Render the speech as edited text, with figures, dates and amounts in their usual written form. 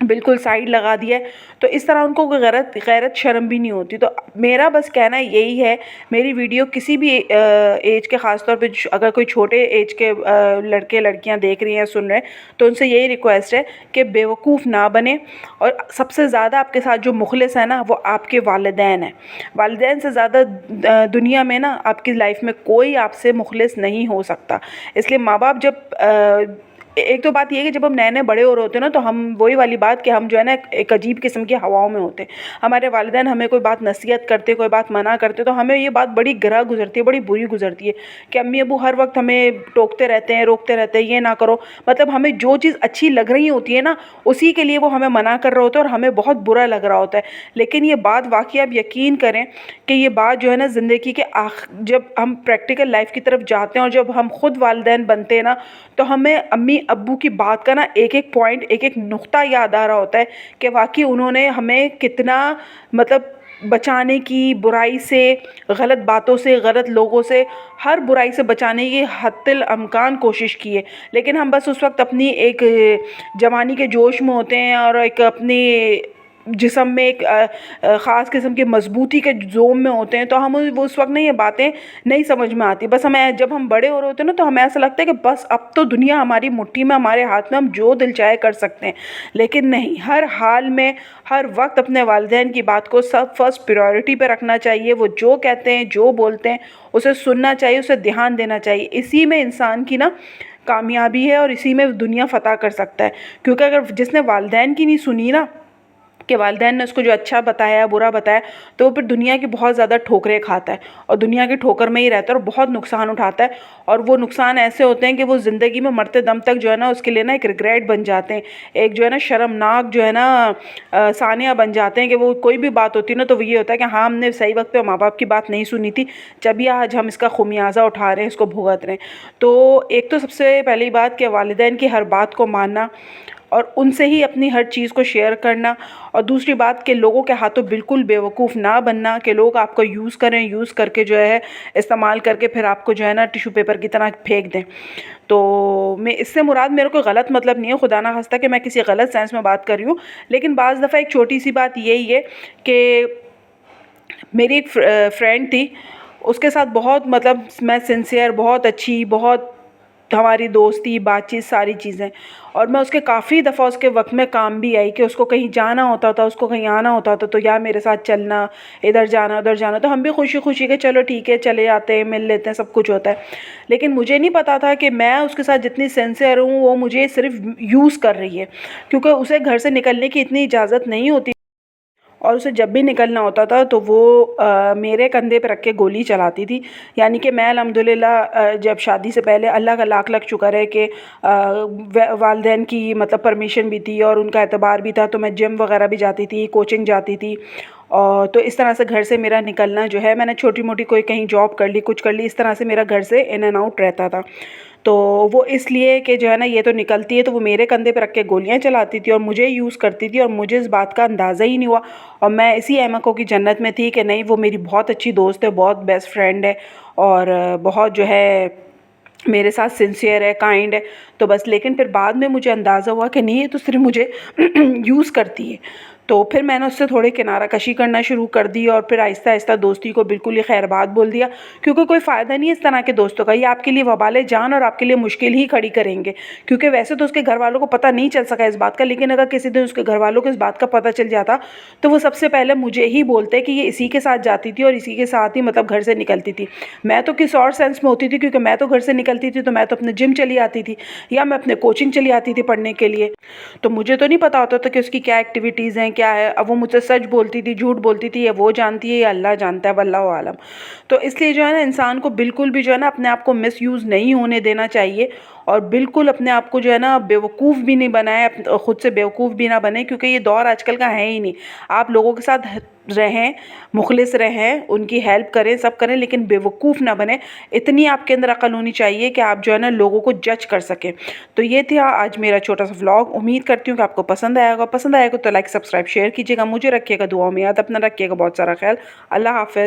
بالکل سائڈ لگا دیا ہے، تو اس طرح ان کو کوئی غیرت شرم بھی نہیں ہوتی۔ تو میرا بس کہنا یہی ہے، میری ویڈیو کسی بھی ایج کے، خاص طور پہ اگر کوئی چھوٹے ایج کے لڑکے لڑکیاں دیکھ رہی ہیں سن رہے ہیں، تو ان سے یہی ریکویسٹ ہے کہ بیوقوف نہ بنیں، اور سب سے زیادہ آپ کے ساتھ جو مخلص ہے نا وہ آپ کے والدین ہیں۔ والدین سے زیادہ دنیا میں نا آپ کی لائف میں کوئی آپ سے مخلص نہیں ہو سکتا۔ اس لیے ماں باپ ایک تو بات یہ ہے کہ جب ہم نئے بڑے ہو رہے ہوتے ہیں نا، تو ہم وہی والی بات کہ ہم جو ہے نا ایک عجیب قسم کی ہواؤں میں ہوتے ہیں۔ ہمارے والدین ہمیں کوئی بات نصیحت کرتے، کوئی بات منع کرتے، تو ہمیں یہ بات بڑی گرا گزرتی ہے، بڑی بری گزرتی ہے کہ امی ابو ہر وقت ہمیں ٹوکتے رہتے ہیں، روکتے رہتے ہیں، یہ نہ کرو۔ مطلب ہمیں جو چیز اچھی لگ رہی ہوتی ہے نا، اسی کے لیے وہ ہمیں منع کر رہے ہوتے ہیں، اور ہمیں بہت برا لگ رہا ہوتا ہے۔ لیکن یہ بات واقعی آپ یقین کریں کہ یہ بات جو ہے نا زندگی کے جب ہم پریکٹیکل لائف کی طرف جاتے ہیں، اور جب ہم خود والدین بنتے ہیں نا، تو ہمیں امی ابو کی بات کا نا ایک ایک پوائنٹ، ایک ایک نقطہ یاد آ رہا ہوتا ہے کہ واقعی انہوں نے ہمیں کتنا مطلب بچانے کی، برائی سے، غلط باتوں سے، غلط لوگوں سے، ہر برائی سے بچانے کی حتی الامکان کوشش کی ہے۔ لیکن ہم بس اس وقت اپنی ایک جوانی کے جوش میں ہوتے ہیں، اور ایک اپنی جسم میں ایک خاص قسم کی مضبوطی کے زوم میں ہوتے ہیں، تو ہم اس وقت یہ باتیں نہیں سمجھ میں آتی۔ بس جب ہم بڑے ہو رہے ہوتے ہیں نا، تو ہمیں ایسا لگتا ہے کہ بس اب تو دنیا ہماری مٹھی میں، ہمارے ہاتھ میں، ہم جو دل چاہے کر سکتے ہیں۔ لیکن نہیں، ہر حال میں، ہر وقت اپنے والدین کی بات کو فرسٹ پریورٹی پہ رکھنا چاہیے۔ وہ جو کہتے ہیں، جو بولتے ہیں، اسے سننا چاہیے، اسے دھیان دینا چاہیے۔ اسی میں انسان کی نا کامیابی ہے، اور اسی میں دنیا فتح کر سکتا ہے۔ کیونکہ اگر جس نے والدین کی نہیں سنی نا، کہ والدین نے اس کو جو اچھا بتایا، برا بتایا، تو وہ پھر دنیا کی بہت زیادہ ٹھوکریں کھاتا ہے، اور دنیا کی ٹھوکر میں ہی رہتا ہے، اور بہت نقصان اٹھاتا ہے۔ اور وہ نقصان ایسے ہوتے ہیں کہ وہ زندگی میں مرتے دم تک جو ہے نا اس کے لیے نا ایک ریگریٹ بن جاتے ہیں، ایک جو ہے نا شرمناک جو ہے نا ثانیہ بن جاتے ہیں، کہ وہ کوئی بھی بات ہوتی ہے نا تو وہ یہ ہوتا ہے کہ ہاں ہم نے صحیح وقت پہ ماں باپ کی بات نہیں سنی تھی، جب آج ہم اس کا خمیازہ اٹھا رہے ہیں، اس کو بھگت رہے ہیں۔ تو ایک تو سب سے پہلی بات کہ والدین کی ہر بات کو ماننا، اور ان سے ہی اپنی ہر چیز کو شیئر کرنا، اور دوسری بات کہ لوگوں کے ہاتھوں بالکل بیوقوف نہ بننا، کہ لوگ آپ کو یوز کریں، یوز کر کے جو ہے استعمال کر کے پھر آپ کو جو ہے نا ٹیشو پیپر کی طرح پھینک دیں۔ تو میں اس سے مراد میرے کو غلط مطلب نہیں ہے، خدا نہ خواستہ کہ میں کسی غلط سینس میں بات کر رہی ہوں، لیکن بعض دفعہ ایک چھوٹی سی بات یہی ہے کہ میری ایک فرینڈ تھی، اس کے ساتھ بہت مطلب میں سنسیئر، بہت اچھی، بہت ہماری دوستی، بات چیت، ساری چیزیں، اور میں اس کے کافی دفعہ اس کے وقت میں کام بھی آئی، کہ اس کو کہیں جانا ہوتا تھا، اس کو کہیں آنا ہوتا تھا، تو یا میرے ساتھ چلنا، ادھر جانا ادھر جانا، تو ہم بھی خوشی خوشی کہ چلو ٹھیک ہے، چلے آتے ہیں، مل لیتے ہیں، سب کچھ ہوتا ہے۔ لیکن مجھے نہیں پتا تھا کہ میں اس کے ساتھ جتنی سنسیئر ہوں، وہ مجھے صرف یوز کر رہی ہے، کیونکہ اسے گھر سے نکلنے کی اتنی اجازت نہیں ہوتی، اور اسے جب بھی نکلنا ہوتا تھا تو وہ میرے کندھے پہ رکھ کے گولی چلاتی تھی۔ یعنی کہ میں الحمدللہ جب شادی سے پہلے، اللہ کا لاکھ لاکھ شکر ہے کہ والدین کی مطلب پرمیشن بھی تھی، اور ان کا اعتبار بھی تھا، تو میں جم وغیرہ بھی جاتی تھی، کوچنگ جاتی تھی، اور تو اس طرح سے گھر سے میرا نکلنا جو ہے، میں نے چھوٹی موٹی کوئی کہیں جاب کر لی، کچھ کر لی، اس طرح سے میرا گھر سے ان اینڈ آؤٹ رہتا تھا۔ تو وہ اس لیے کہ جو ہے نا یہ تو نکلتی ہے، تو وہ میرے کندھے پہ رکھ کے گولیاں چلاتی تھی، اور مجھے یوز کرتی تھی، اور مجھے اس بات کا اندازہ ہی نہیں ہوا، اور میں اسی احمقوں کی جنت میں تھی کہ نہیں، وہ میری بہت اچھی دوست ہے، بہت بیسٹ فرینڈ ہے، اور بہت جو ہے میرے ساتھ سنسیئر ہے، کائنڈ ہے۔ تو بس، لیکن پھر بعد میں مجھے اندازہ ہوا کہ نہیں، یہ تو صرف مجھے یوز کرتی ہے۔ تو پھر میں نے اس سے تھوڑی کنارہ کشی کرنا شروع کر دی، اور پھر آہستہ آہستہ دوستی کو بالکل ہی خیر بات بول دیا، کیونکہ کوئی فائدہ نہیں ہے اس طرح کے دوستوں کا، یہ آپ کے لیے وبال جان اور آپ کے لیے مشکل ہی کھڑی کریں گے۔ کیونکہ ویسے تو اس کے گھر والوں کو پتہ نہیں چل سکا اس بات کا، لیکن اگر کسی دن اس کے گھر والوں کو اس بات کا پتہ چل جاتا، تو وہ سب سے پہلے مجھے ہی بولتے کہ یہ اسی کے ساتھ جاتی تھی، اور اسی کے ساتھ ہی مطلب گھر سے نکلتی تھی۔ میں تو کس اور سینس میں ہوتی تھی، کیونکہ میں تو گھر سے نکلتی تھی تو میں تو اپنے جم چلی آتی تھی، یا میں اپنے کوچنگ چلی آتی تھی پڑھنے کے لیے، تو مجھے تو نہیں پتا ہوتا تھا کہ اس کی کیا ایکٹیویٹیز ہیں، کیا ہے۔ اب وہ مجھ سے سچ بولتی تھی، جھوٹ بولتی تھی، یا وہ جانتی ہے یا اللہ جانتا ہے، واللہ عالم۔ تو اس لیے جو ہے نا انسان کو بالکل بھی جو ہے نا اپنے آپ کو مس یوز نہیں ہونے دینا چاہیے، اور بالکل اپنے آپ کو جو ہے نا بیوقوف بھی نہیں بنائے، خود سے بیوقوف بھی نہ بنے، کیونکہ یہ دور آج کل کا ہے ہی نہیں۔ آپ لوگوں کے ساتھ رہیں، مخلص رہیں، ان کی ہیلپ کریں، سب کریں، لیکن بیوقوف نہ بنیں۔ اتنی آپ کے اندر عقل ہونی چاہیے کہ آپ جو ہے نا لوگوں کو جج کر سکیں۔ تو یہ تھا آج میرا چھوٹا سا ولاگ، امید کرتی ہوں کہ آپ کو پسند آئے گا۔ پسند آئے گا تو لائک، سبسکرائب، شیئر کیجیے گا، مجھے رکھیے گا دعاؤں میں یاد، اپنا رکھیے گا بہت سارا خیال۔ اللہ حافظ۔